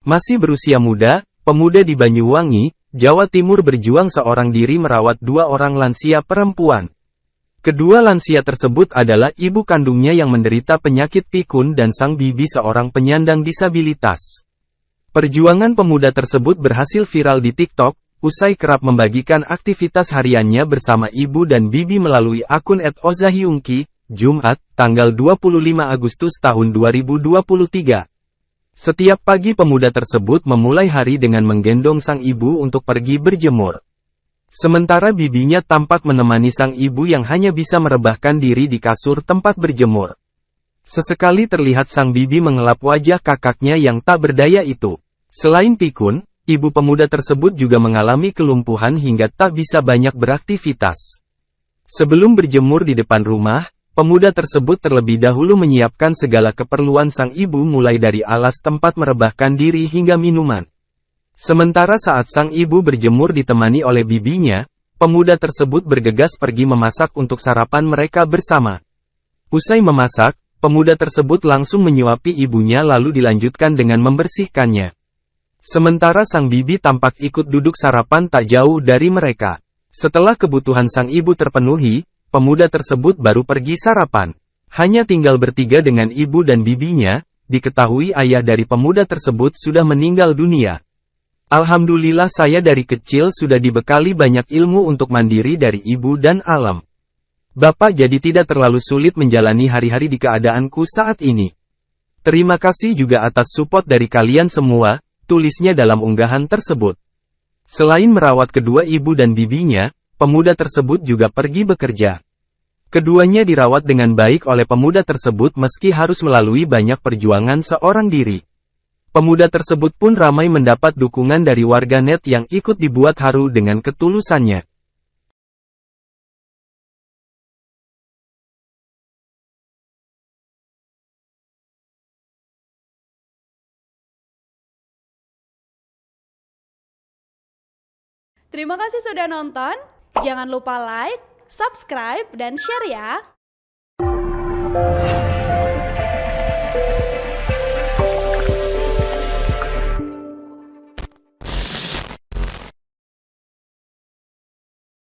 Masih berusia muda, pemuda di Banyuwangi, Jawa Timur berjuang seorang diri merawat dua orang lansia perempuan. Kedua lansia tersebut adalah ibu kandungnya yang menderita penyakit pikun dan sang bibi seorang penyandang disabilitas. Perjuangan pemuda tersebut berhasil viral di TikTok, usai kerap membagikan aktivitas hariannya bersama ibu dan bibi melalui akun @ozahyungki, Jumat, tanggal 25 Agustus tahun 2023. Setiap pagi pemuda tersebut memulai hari dengan menggendong sang ibu untuk pergi berjemur. Sementara bibinya tampak menemani sang ibu yang hanya bisa merebahkan diri di kasur tempat berjemur. Sesekali terlihat sang bibi mengelap wajah kakaknya yang tak berdaya itu. Selain pikun, ibu pemuda tersebut juga mengalami kelumpuhan hingga tak bisa banyak beraktivitas. Sebelum berjemur di depan rumah, pemuda tersebut terlebih dahulu menyiapkan segala keperluan sang ibu mulai dari alas tempat merebahkan diri hingga minuman. Sementara saat sang ibu berjemur ditemani oleh bibinya, pemuda tersebut bergegas pergi memasak untuk sarapan mereka bersama. Usai memasak, pemuda tersebut langsung menyuapi ibunya lalu dilanjutkan dengan membersihkannya. Sementara sang bibi tampak ikut duduk sarapan tak jauh dari mereka. Setelah kebutuhan sang ibu terpenuhi, pemuda tersebut baru pergi sarapan. Hanya tinggal bertiga dengan ibu dan bibinya, diketahui ayah dari pemuda tersebut sudah meninggal dunia. Alhamdulillah saya dari kecil sudah dibekali banyak ilmu untuk mandiri dari ibu dan alam. Bapak jadi tidak terlalu sulit menjalani hari-hari di keadaanku saat ini. Terima kasih juga atas support dari kalian semua, tulisnya dalam unggahan tersebut. Selain merawat kedua ibu dan bibinya, pemuda tersebut juga pergi bekerja. Keduanya dirawat dengan baik oleh pemuda tersebut meski harus melalui banyak perjuangan seorang diri. Pemuda tersebut pun ramai mendapat dukungan dari warganet yang ikut dibuat haru dengan ketulusannya. Terima kasih sudah nonton. Jangan lupa like, subscribe, dan share ya.